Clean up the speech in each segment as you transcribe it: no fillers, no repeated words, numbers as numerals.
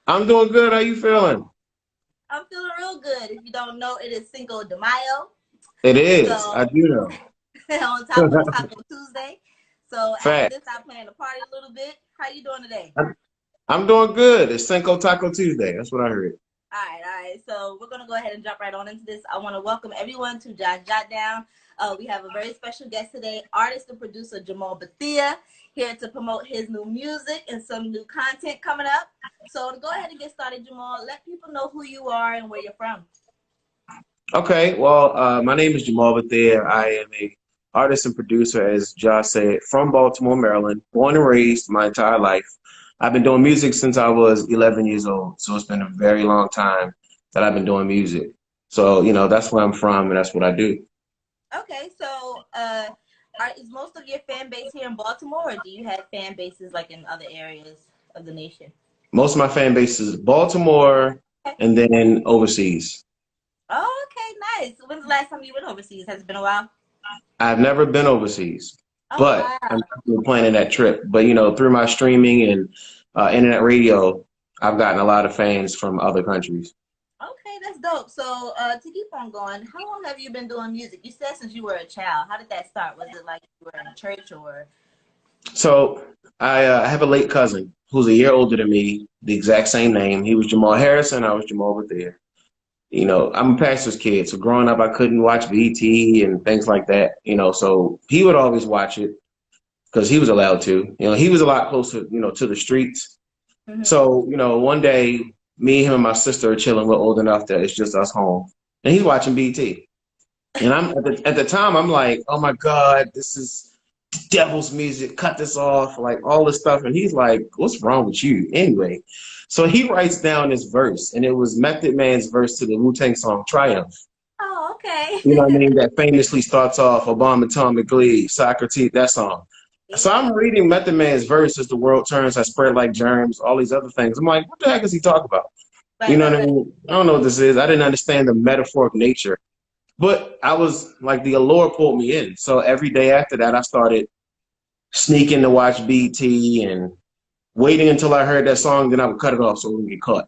I'm doing good. How you feeling? I'm feeling real good. If you don't know, it is Cinco de Mayo. It is. I So do know. on top of Taco Tuesday. So after Fact. this, I plan to party a little bit. How you doing today? I'm doing good. It's Cinco Taco Tuesday. That's what I heard. All right. So we're gonna go ahead and jump right on into this. I want to welcome everyone to Jot Down. We have a very special guest today, artist and producer Jamaal Bethea, here to promote his new music and some new content coming up. So to go ahead and get started, Jamaal, let people know who you are and where you're from. Okay. Well, my name is Jamaal Bethea. I am a artist and producer, as Josh said, from Baltimore, Maryland. Born and raised my entire life. I've been doing music since I was 11 years old. So it's been a very long time that I've been doing music. So, that's where I'm from and that's what I do. Okay, so is most of your fan base here in Baltimore, or do you have fan bases like in other areas of the nation? Most of my fan base is Baltimore Okay. and then overseas. Oh, okay, nice. When's the last time you went overseas? Has it been a while? I've never been overseas, Oh, but wow. I'm still planning that trip. But through my streaming and internet radio, I've gotten a lot of fans from other countries. Okay, that's dope. So to keep on going, how long have you been doing music? You said since you were a child. How did that start? Was it like you were in church or? So I have a late cousin who's a year older than me, the exact same name. He was Jamal Harrison. I was Jamal Bethea. I'm a pastor's kid, so growing up, I couldn't watch BT and things like that. So he would always watch it because he was allowed to. He was a lot closer, to the streets. Mhm. So, one day, me, him, and my sister are chilling. We're old enough that it's just us home, and he's watching BT. And I'm at the time, I'm like, oh my God, this is devil's music. Cut this off, like all this stuff. And he's like, what's wrong with you? Anyway, so he writes down this verse, and it was Method Man's verse to the Wu-Tang song Triumph. Oh, okay. You know what I mean? That famously starts off Obama, Tom McGlee, Socrates, that song. So Yeah. I'm reading Method Man's verse as the world turns, I spread like germs, all these other things. I'm like, what the heck is he talking about? You Right, know right, what I right. mean? I don't know what this is. I didn't understand the metaphoric nature. But I was like, the allure pulled me in. So every day after that, I started sneaking to watch BT and waiting until I heard that song, then I would cut it off so it wouldn't get caught.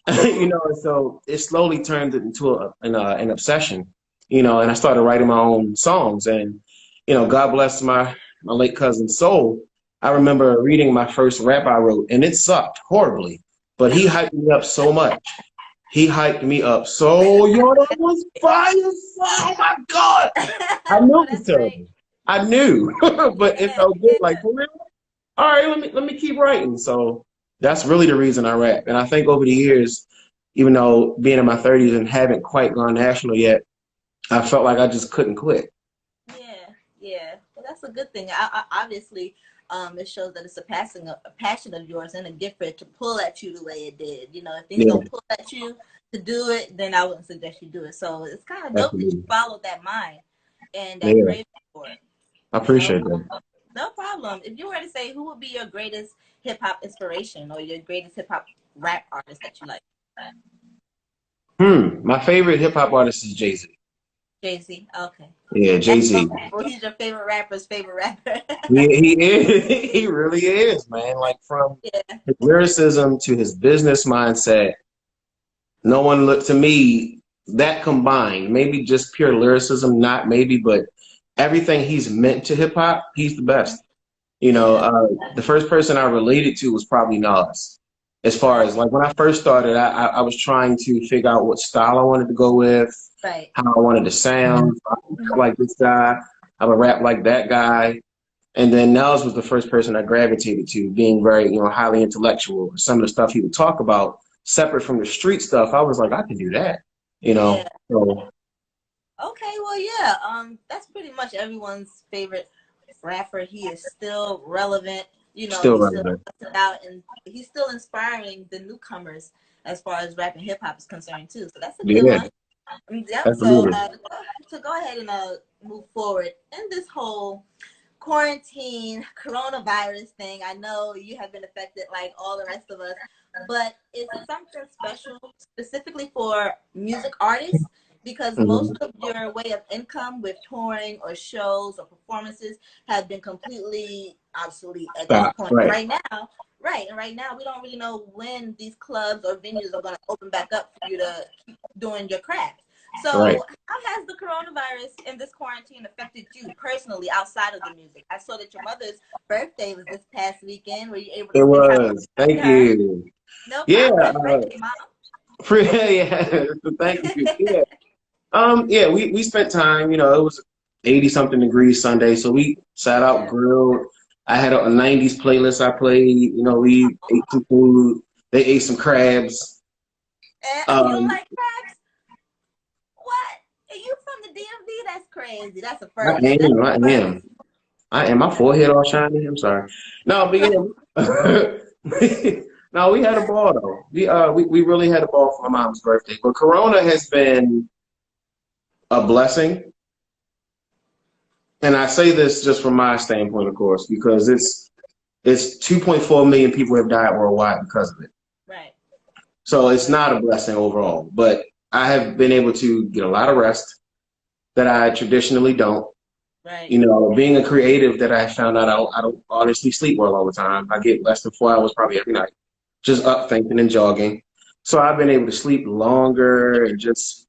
And so it slowly turned into an obsession, and I started writing my own songs. And, God bless my late cousin's soul. I remember reading my first rap I wrote, and it sucked horribly, but he hyped me up so much. He hyped me up so, that was fire. Oh my God. I knew Oh, it was that's great. terrible. I knew, but it Yeah, felt good. Like, yeah. for real? All right, let me keep writing. So that's really the reason I rap. And I think over the years, even though being in my 30s and haven't quite gone national yet, I felt like I just couldn't quit. Yeah, yeah. Well, that's a good thing. Obviously, it shows that it's a passion of yours and a gift for it to pull at you the way it did. You know, if things Yeah, don't pull at you to do it, then I wouldn't suggest you do it. So it's kind of dope that you absolutely. followed that mind and that Yeah, craving for it. I You know, appreciate that. no problem. If you were to say who would be your greatest hip hop inspiration or your greatest hip hop rap artist that you like, My favorite hip hop artist is Jay-Z. Jay Z. Okay, Yeah, that's Jay-Z. well, he's your favorite rapper's favorite rapper. He is. He really is, man. Like from Yeah. his lyricism to his business mindset, no one looked to me that combined, maybe just pure lyricism, not maybe, but everything he's meant to hip hop, he's the best. Yeah. The first person I related to was probably Nas. As far Right. as like when I first started, I was trying to figure out what style I wanted to go with, Right. how I wanted to sound. I would rap Mhm. like this guy, I would rap like that guy. And then Nas was the first person I gravitated to, being very, highly intellectual. Some of the stuff he would talk about, separate from the street stuff, I was like, I can do that, you Yeah. know. So Okay. Well, yeah. That's pretty much everyone's favorite rapper. He is still relevant. You know, still he's still relevant. busting out and he's still inspiring the newcomers as far as rap and hip hop is concerned too. So that's a good Yeah, one. Yep. So absolutely. to go ahead and move forward in this whole quarantine coronavirus thing, I know you have been affected like all the rest of us, but is it something special specifically for music artists? Because Hmm. most of your way of income with touring or shows or performances have been completely obsolete at this Stop. point Right. right now. Right, and right now we don't really know when these clubs or venues are going to open back up for you to keep doing your craft. Right. So, how has the coronavirus and this quarantine affected you personally outside of the music? I saw that your mother's birthday was this past weekend. Were you able to It spend time was. with Thank her? you. No Yeah. problem. Happy birthday, mom. Yeah. Thank you. Yeah. Yeah, we spent time, you know, it was 80 something degrees Sunday, so we sat out, Yeah. grilled. I had a 90s playlist I played, you know, we ate some food. They ate some crabs. And you don't Um, like crabs? What? Are you from the DMV? That's crazy. That's a I first. That's am, I a am. I am. My forehead all shiny. I'm sorry. No, but yeah. No, we had a ball though. We really had a ball for my mom's birthday. But Corona has been a blessing. And I say this just from my standpoint, of course, because it's 2.4 million people have died worldwide because of it. right. So it's not a blessing overall. But I have been able to get a lot of rest that I traditionally don't. Right. You know, being a creative that I found out I don't honestly sleep well all the time. I get less than 4 hours probably every night, just up thinking and jogging. So I've been able to sleep longer and just,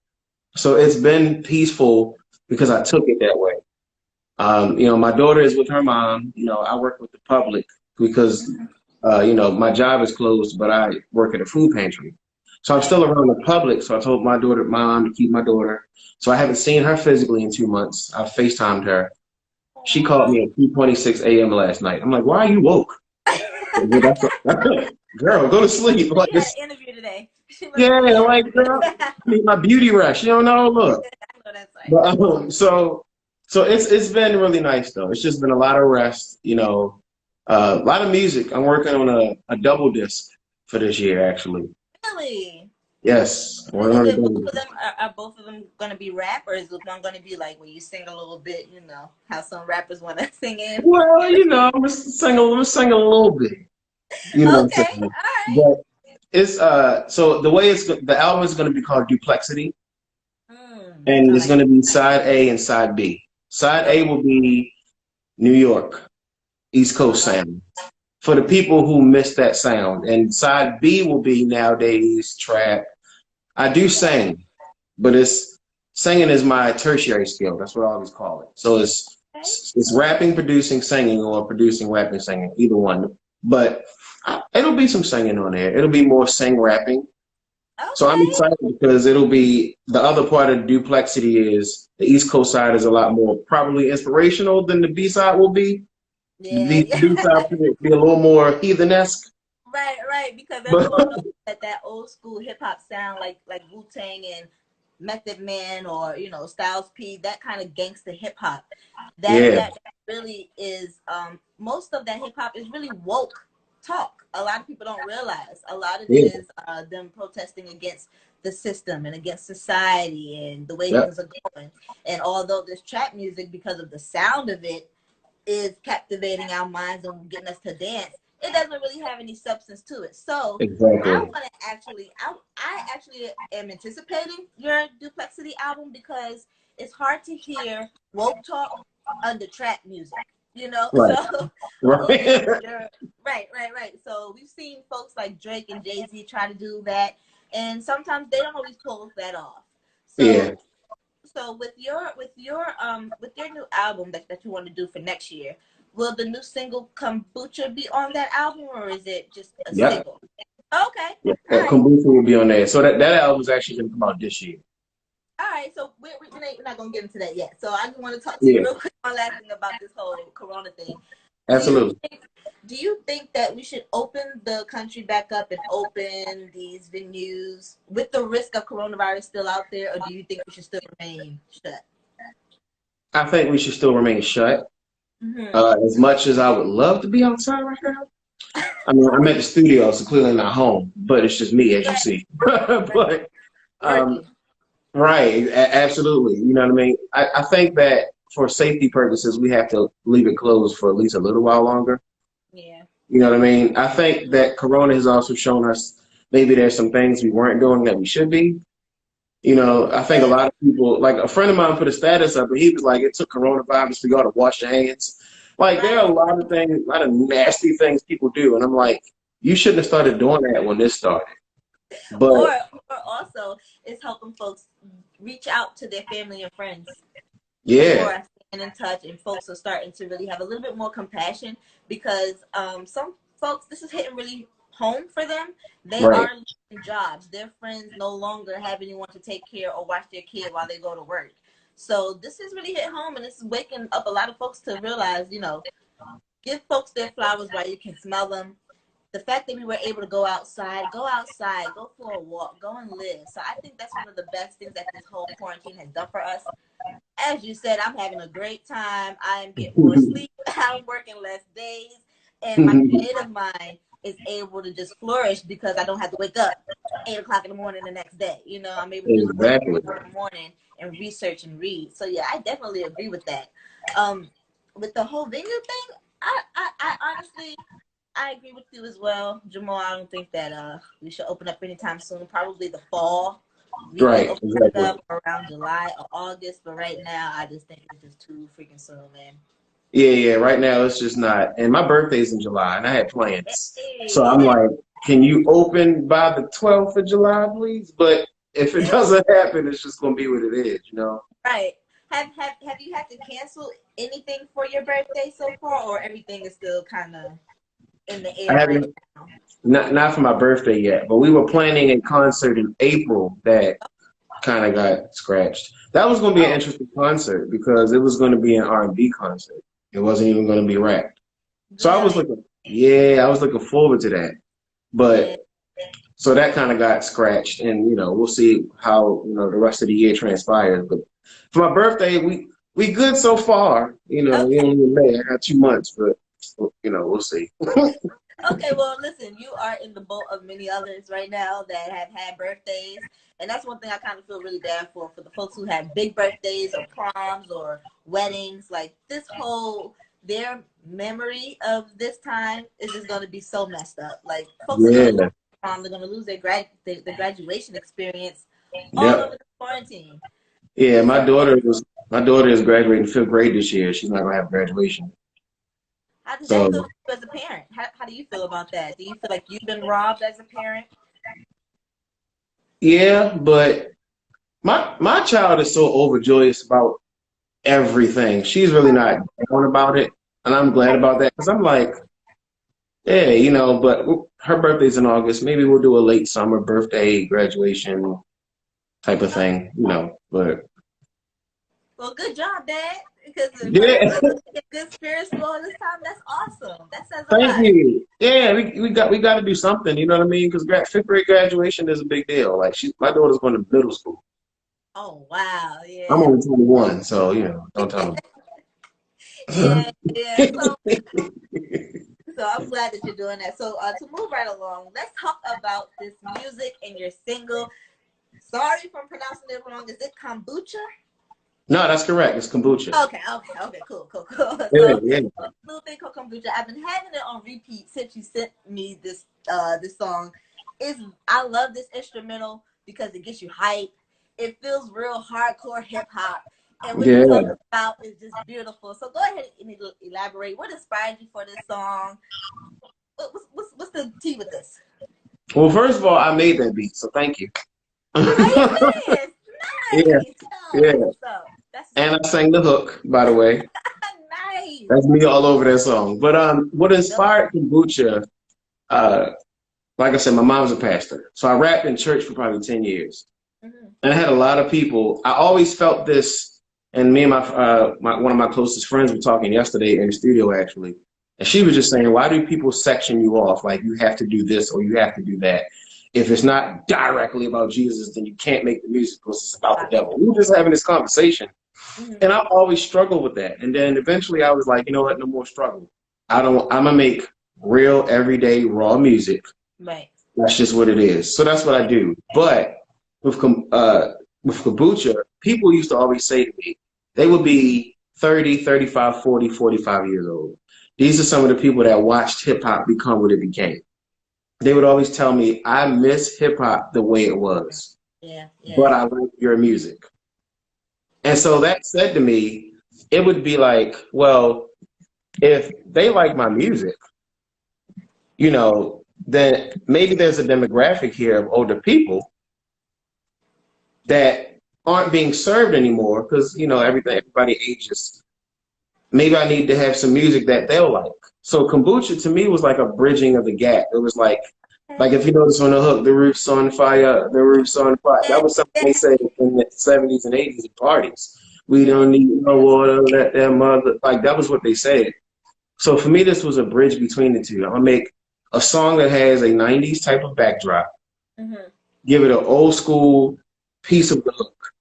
so it's been peaceful because I took it that way. You know, my daughter is with her mom. You know, I work with the public because, you know, my job is closed, but I work at a food pantry. So I'm Right. still around the public. So I told my daughter, mom, to keep my daughter. So I haven't seen her physically in 2 months. I FaceTimed her. She called me at 2:26 a.m. last night. I'm like, why are you woke? Girl, go to sleep. Like She had this, an interview today. She must yeah, have been like girl, I need my beauty rush. You don't know, look. I know that's right. But so it's been really nice though. It's just been a lot of rest, you know, a lot of music. I'm working on a double disc for this year, actually. Really? Yes, we're Is on a it double both of disc. them? Are both of them gonna be rap, or is one gonna be like when you sing a little bit? You know how some rappers want to sing in. Well, you know, I'm sing a little bit. You know what I'm Okay, saying? all right. But it's so the way the album is going to be called Duplexity, and I it's like going to be side A and side B. Side it. A will be New York, East Coast Okay. sound for the people who miss that sound, and side B will be nowadays trap. I do sing, but it's singing is my tertiary skill. That's what I always call it. So Okay. it's rapping, producing, singing, or producing, rapping, singing, either one. But it'll be some singing on there. It'll be more sing rapping. So I'm Okay. excited because it'll be the other part of Duplexity is the East Coast side is a lot more probably inspirational than the B side will be. Yeah. The Yeah. B side will be a little more heathenesque. Right. Right. Because But everyone knows that old school hip hop sound like Wu Tang and Method Man or Styles P, that kind of gangster hip hop. That yeah, that really is most of that hip hop is really woke talk. A lot of people don't realize a lot of it yeah, is them protesting against the system and against society and the way yeah, things are going. And although this trap music, because of the sound of it, is captivating our minds and getting us to dance, it doesn't really have any substance to it. So I exactly. want to I actually am anticipating your Duplexity album because it's hard to hear woke talk under trap music, Right, So right. you're right. So we've seen folks like Drake and Jay-Z try to do that, and sometimes they don't always pull that off. Yeah. So with your new album that you want to do for next year, will the new single Kombucha be on that album, or is it just a Yep. single? Okay, Yeah. all That right, Kombucha will be on there. So that album's actually gonna come out this year. all right. So we're not gonna get into that yet. So I just want to talk to you Yeah, real quick one last thing about this whole Corona thing. Do you absolutely. think do you think that we should open the country back up and open these venues with the risk of coronavirus still out there, or do you think we should still remain shut? I think we should still remain shut. Mm-hmm. As much as I would love to be outside right now. I mean, I'm at the studio, so clearly not home, but it's just me, as you Right, see. right. But um, Working. right, absolutely. You know what I mean? I think that for safety purposes, we have to leave it closed for at least a little while longer. Yeah. You know what I mean? I think that Corona has also shown us maybe there's some things we weren't doing that we should be. You know, I think a Yeah. lot of people, like a friend of mine put a status up, and he was like, it took coronavirus for y'all to wash your hands. Like, there are a Right. lot of things, a lot of nasty things people do. And I'm like, you shouldn't have started doing that when this started. But Or also, it's helping folks reach out to their family and friends. yeah, People are staying in touch, and folks are starting to really have a little bit more compassion because some folks, this is hitting really home for them. They right. are losing jobs. Their friends no longer have anyone to take care or watch their kid while they go to work. So this is really hit home, and this is waking up a lot of folks to realize, give folks their flowers while you can smell them. The fact that we were able to go outside, go for a walk, go and live. So I think that's one of the best things that this whole quarantine has done for us. As you said, I'm having a great time. I am getting more sleep. I'm working less days. And my creative mind is able to just flourish because I don't have to wake up 8 o'clock in the morning the next day. I'm able to just wake Exactly. up in the morning and research and read. So yeah, I definitely agree with that. With the whole venue thing, I honestly, I agree with you as well, Jamal. I don't think that we should open up anytime soon. Probably the fall. We may Right. open it Exactly. up around July or August, but right now I just think it's just too freaking soon, man. Yeah. Right now it's just not. And my birthday's in July, and I had plans. So Hey, I'm like, can you open by the 12th of July, please? But if it doesn't happen, it's just gonna be what it is. right. Have you had to cancel anything for your birthday so far, or everything is still kind of in the I air right haven't now? not for my birthday yet, but we were planning a concert in April that kind of got scratched. That was going to be an Oh, interesting concert because it was going to be an R&B concert. It wasn't even going to be rap. So really? I was looking forward to that. Yeah. But so that kind of got scratched, and we'll see how the rest of the year transpires. But for my birthday, we good so far. We Okay. only in May. I got 2 months, but we'll see. Okay, well, listen, you are in the boat of many others right now that have had birthdays. And that's one thing I kind of feel really bad for the folks who have big birthdays or proms or weddings. Like their memory of this time is just going to be so messed up. Like folks are going to lose Yeah. their prom, they're going to lose their graduation experience all over Yep. the quarantine. Yeah. So My daughter is graduating 5th grade this year. She's not gonna have graduation. how does that feel So for you as a parent? How do you feel about that? Do you feel like you've been robbed as a parent? yeah, but my child is so overjoyous about everything. She's really not down about it, and I'm glad about that because I'm like, yeah, But her birthday's in August. Maybe we'll do a late summer birthday graduation type of thing. But Well, good job, Dad. Because for yeah, your mother to get good spirits through all this time, that's awesome. That says a thank lot. you. Yeah, we got to do something. You know what I mean? Because 5th grade graduation is a big deal. Like my daughter's going to middle school. Oh wow, I'm yeah, only 21, so don't tell yeah, me. yeah. So I'm glad that you're doing that. So to move right along, let's talk about this music and your single. Sorry if I'm pronouncing it wrong. Is it Kombucha? No, that's correct. It's kombucha. Okay, cool. Yeah, So yeah, little thing called Kombucha. I've been having it on repeat since you sent me this song. I love this instrumental because it gets you hype. It feels real hardcore hip hop. And what it talks yeah. about is just beautiful. So go ahead and elaborate. What inspired you for this song? What's the tea with this? Well, first of all, I made that beat, so thank you. Oh, you did. Yeah, Nice. Oh, yeah. that's what's up. That's And what's I sang the hook, by the way. up. Nice. That's me all over that song. But what Dope. inspired kombucha? Uh, like I said, my mom's a pastor, so I rapped in church for probably 10 years, Mhm. and I had a lot of people. I always felt this, and me and my one of my closest friends were talking yesterday in the studio actually, and she was just saying, why do people section you off? Like you have to do this or you have to do that. If it's not directly about Jesus, then you can't make the music because it's about the devil. We were just having this conversation. Mhm. And I always struggled with that. And then eventually I was like, you know what? No more struggle. I'm going to make real, everyday, raw music. Right. That's just what it is. So that's what I do. But with kombucha, people used to always say to me, they would be 30, 35, 40, 45 years old. These are some of the people that watched hip hop become what it became. They would always tell me, I miss hip hop the way it was, Yeah. but I like your music. And so that said to me, it would be like, well, if they like my music, you know, then maybe there's a demographic here of older people that aren't being served anymore because, you know, everybody ages. Maybe I need to have some music that they'll like. So Kombucha to me was like a bridging of the gap. It was like if you notice on the hook, the roof's on fire, the roof's on fire. That was something they said in the 70s and 80s at parties. We don't need no water, let that mother, like that was what they said. So for me, this was a bridge between the two. I'm gonna make a song that has a 90s type of backdrop, give it an old school piece of the hook,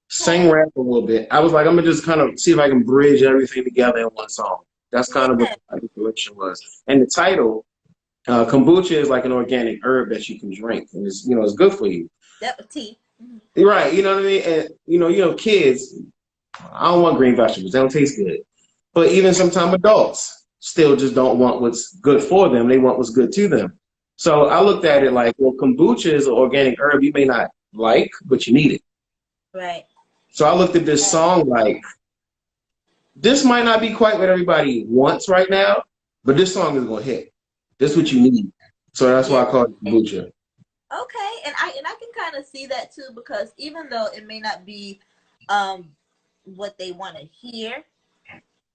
sing rap a little bit. I was like, I'm gonna just kind of see if I can bridge everything together in one song. That's kind of what the direction was. And the title, kombucha is like an organic herb that you can drink, and it's, you know, it's good for you. Yep, tea. Right, you know what I mean? And you know, kids, I don't want green vegetables. They don't taste good. But even sometimes adults still just don't want what's good for them. They want what's good to them. So I looked at it like, well, kombucha is an organic herb you may not like, but you need it. Right. So I looked at this song like, this might not be quite what everybody wants right now, but this song is gonna hit. This is what you need. So that's why I call it kombucha. Okay, and I can kind of see that too, because even though it may not be what they want to hear,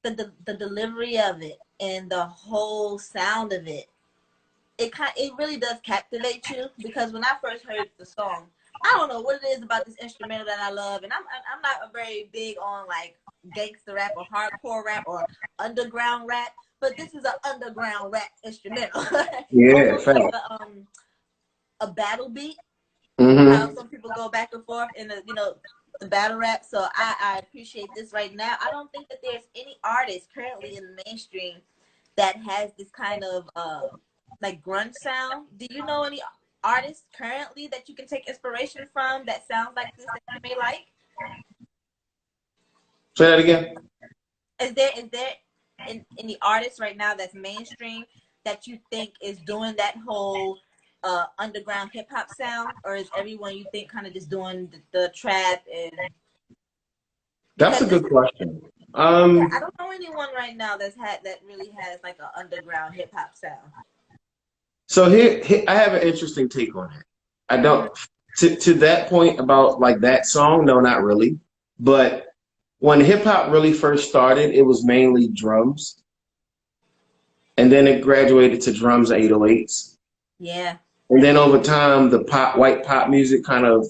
the delivery of it and the whole sound of it, it really does captivate you. Because when I first heard the song, I don't know what it is about this instrumental that I love, and I'm not very big on like gangster rap or hardcore rap or underground rap, but this is an underground rap instrumental. Yeah, almost like a battle beat. How some people go back and forth in the, you know, the battle rap. So I appreciate this right now. I don't think that there's any artist currently in the mainstream that has this kind of like grunge sound. Do you know any artists currently that you can take inspiration from that sounds like this that you may like? Say that again. Is there any artist right now that's mainstream that you think is doing that whole underground hip hop sound, or is everyone you think kind of just doing the trap? And that's a good question. I don't know anyone right now that really has like an underground hip hop sound. So here I have an interesting take on it. I don't to that point about like that song, no, not really. But when hip hop really first started, it was mainly drums, and then it graduated to drums and 808s. Yeah. And then over time, the white pop music kind of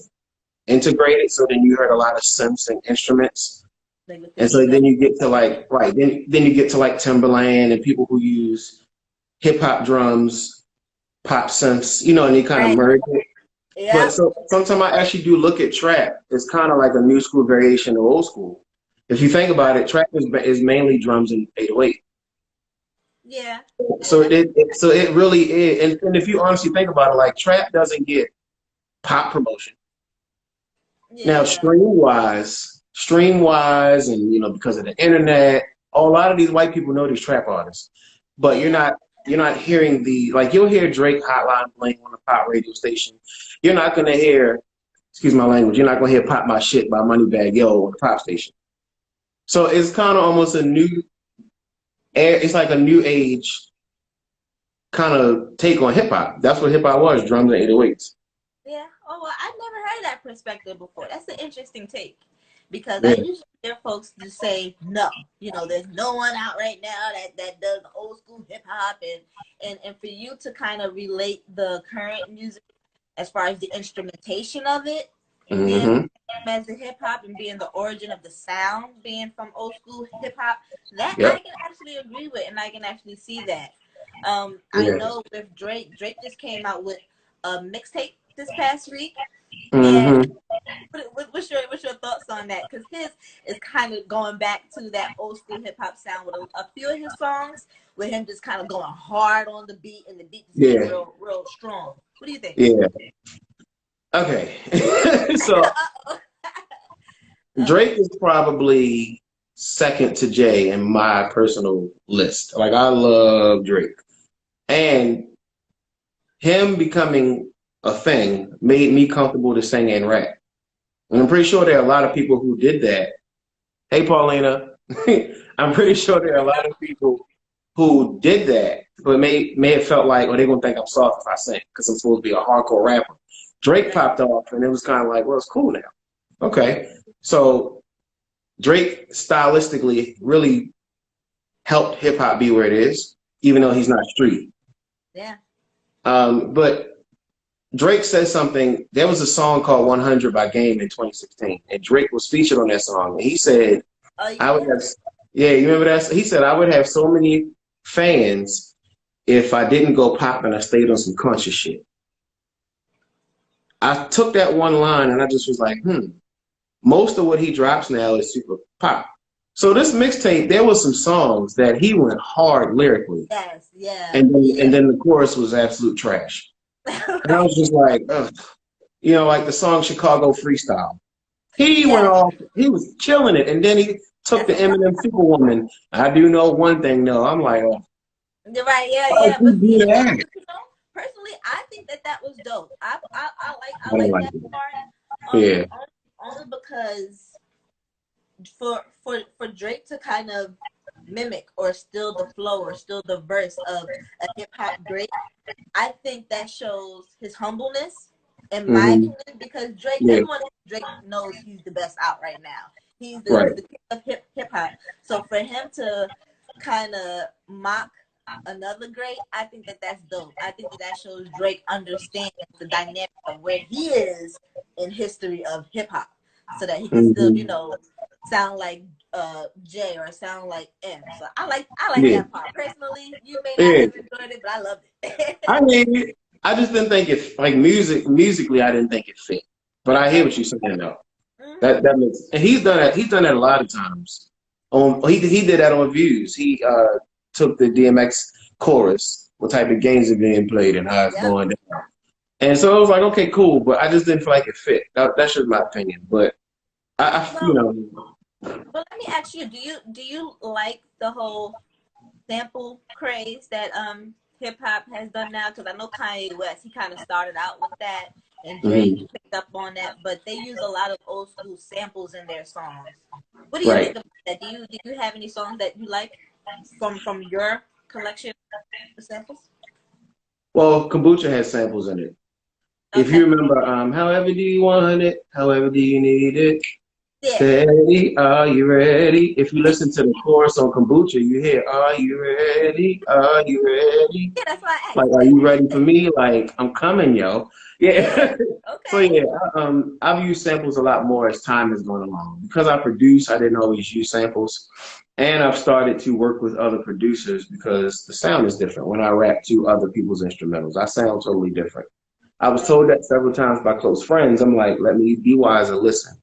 integrated. So then you heard a lot of synths and instruments. And so then you get to like, then you get to like Timbaland and people who use hip hop drums, pop synths, you know, and you kind of merge it. Yeah. But so sometimes I actually do look at trap. It's kind of like a new school variation of old school. If you think about it, trap is mainly drums and 808. Yeah. So it really is, and if you honestly think about it, like trap doesn't get pop promotion. Yeah. Now stream wise, and you know, because of the internet, a lot of these white people know these trap artists, but you're not hearing you'll hear Drake Hotline playing on a pop radio station. You're not gonna hear, excuse my language, you're not gonna hear Pop My Shit by Moneybagg Yo on the pop station. So it's kind of almost it's like a new age kind of take on hip hop. That's what hip hop was, drums and 808s. Yeah. Oh, well, I've never heard that perspective before. That's an interesting take, because I usually hear folks just say, no, you know, there's no one out right now that does old school hip hop, and for you to kind of relate the current music as far as the instrumentation of it, being as the hip hop and being the origin of the sound being from old school hip hop, that I can actually agree with, and I can actually see that. I know with Drake just came out with a mixtape this past week. And what's your thoughts on that? Because his is kind of going back to that old school hip hop sound with a few of his songs, with him just kind of going hard on the beat, and the beat just being real strong. What do you think? Yeah. Okay. So Drake is probably second to Jay in my personal list. Like, I love Drake. And him becoming a thing made me comfortable to sing and rap. And I'm pretty sure there are a lot of people who did that. Hey, Paulina. I'm pretty sure there are a lot of people who did that but may have felt like, oh, they're gonna think I'm soft if I sing because I'm supposed to be a hardcore rapper. Drake popped off, and it was kind of like, well, it's cool now. Okay, so Drake stylistically really helped hip hop be where it is, even though he's not street. Yeah. But Drake said something. There was a song called 100 by Game in 2016, and Drake was featured on that song. And he said, Oh, yeah. I would have, yeah, you remember that? He said, I would have so many fans if I didn't go pop and I stayed on some conscious shit. I took that one line and I just was like, most of what he drops now is super pop. So this mixtape, there was some songs that he went hard lyrically. Yes, yeah. And then the chorus was absolute trash. And I was just like, ugh. You know, like the song Chicago Freestyle. He went off, he was killing it. And then he took the Eminem Superwoman. I do know one thing, though. I'm like, oh. You're right, yeah. But see, personally, I think that was dope. I like that part. Yeah. Only because for Drake to kind of mimic or steal the flow or steal the verse of a hip hop great, I think that shows his humbleness, in my opinion, because Drake knows he's the best out right now. He's the king of hip hop. So for him to kind of mock another great, I think that's dope. I think that shows Drake understands the dynamic of where he is in history of hip hop, so that he can still, you know, sound like J or sound like M. So I like that part. Personally, you may not have enjoyed it, but I loved it. I mean, I just didn't think it, like, musically, I didn't think it fit. But I hear what you're saying though. That makes, and he's done that a lot of times. He did that on Views. He took the DMX chorus, what type of games are being played and how it's going down. And so I was like, okay, cool, but I just didn't feel like it fit. That's just my opinion. But you know. But let me ask you, do you like the whole sample craze that hip hop has done now? Because I know Kanye West, he kind of started out with that, and Drake picked up on that. But they use a lot of old school samples in their songs. What do you think about that? Do you have any songs that you like from your collection of samples? Well, Kombucha has samples in it. Okay. If you remember, however do you want it, however do you need it, steady, are you ready? If you listen to the chorus on Kombucha, you hear, are you ready, are you ready? Yeah, that's why I asked. Like, are you ready for me? Like, I'm coming, yo. Yeah. Okay. So yeah, I've used samples a lot more as time has gone along. Because I produce, I didn't always use samples. And I've started to work with other producers because the sound is different when I rap to other people's instrumentals. I sound totally different. I was told that several times by close friends. I'm like, let me be wise and listen.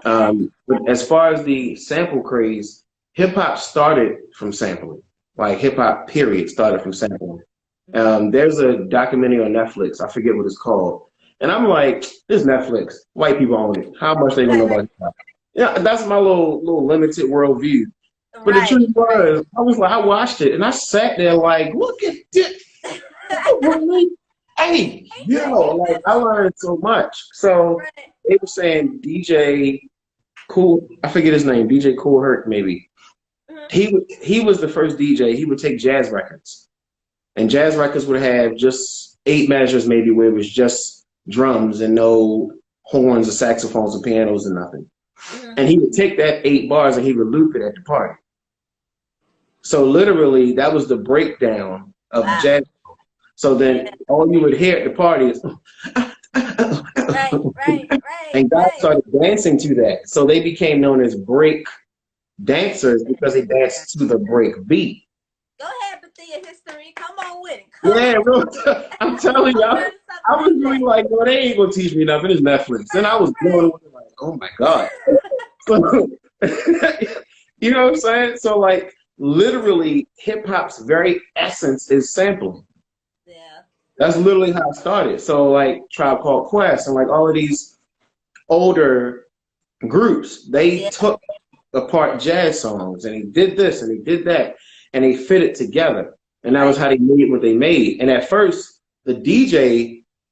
Okay. But as far as the sample craze, hip hop started from sampling. Like hip hop, period, started from sampling. There's a documentary on Netflix. I forget what it's called. And I'm like, this Netflix, white people own it. How much they gonna know about hip hop? Yeah, that's my little limited worldview. But the truth was, I watched it and I sat there like, look at this. Hey, yo, like I learned so much. So they were saying DJ Kool, I forget his name, DJ Kool Herc maybe. He was the first DJ. He would take jazz records, and jazz records would have just 8 measures maybe where it was just drums and no horns or saxophones or pianos and nothing. And he would take that 8 bars and he would loop it at the party. So literally, that was the breakdown of jazz. So then all you would hear at the party is, and guys started dancing to that. So they became known as break dancers because they danced to the break beat. Go ahead, Bethea history. Come on with it. I'm telling y'all, I was really like, well, they ain't gonna teach me nothing. It's Netflix. And I was going like, oh my God. So, you know what I'm saying? So like, literally, hip hop's very essence is sampling. Yeah, that's literally how it started. So like Tribe Called Quest and like all of these older groups, they took apart jazz songs and they did this and they did that and they fit it together, and that was how they made what they made. And at first, the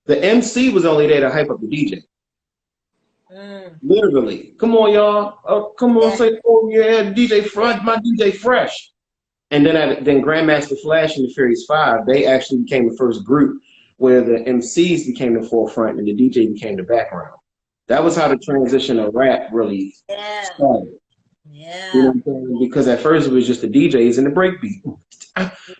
MC was only there to hype up the DJ. Literally, come on, y'all. Come on, say, oh yeah, DJ Fresh, my DJ Fresh. And then Grandmaster Flash and the Furious Five, they actually became the first group where the MCs became the forefront and the DJ became the background. That was how the transition of rap really started. Yeah. You know what I'm saying? Because at first it was just the DJs and the breakbeat.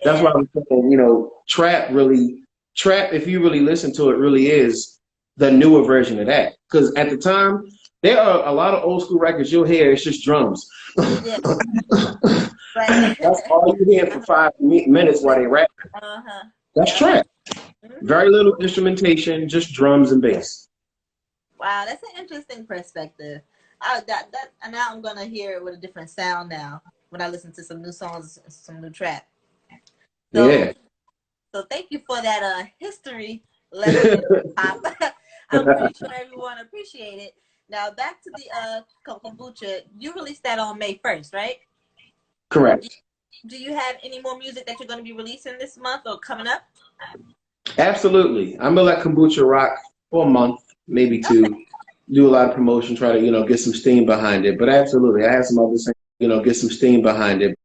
That's why I'm saying, you know, trap, if you really listen to it, really is the newer version of that. Because at the time, there are a lot of old school records you'll hear, it's just drums. Yeah. That's all you hear for 5 minutes while they rap. That's trap. Very little instrumentation, just drums and bass. Wow, that's an interesting perspective. And now I'm gonna hear it with a different sound now when I listen to some new songs, some new trap. So, yeah. So thank you for that history lesson. I'm pretty sure everyone appreciate it. Now back to the Kombucha. You released that on May 1st, right? Correct. Do you have any more music that you're going to be releasing this month or coming up? Absolutely. I'm gonna let Kombucha rock for a month, maybe two. Okay. Do a lot of promotion, try to, you know, get some steam behind it. But absolutely, I have some other things, you know, get some steam behind it.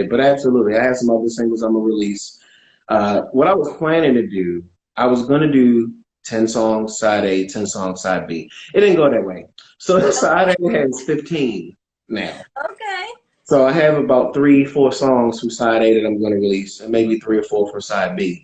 But absolutely, I have some other singles I'm gonna release. What I was planning to do, I was gonna do 10 songs side A, 10 songs side B. It didn't go that way. So side A has 15 now. Okay. So I have about 3-4 songs from side A that I'm gonna release, and maybe 3 or 4 for side B.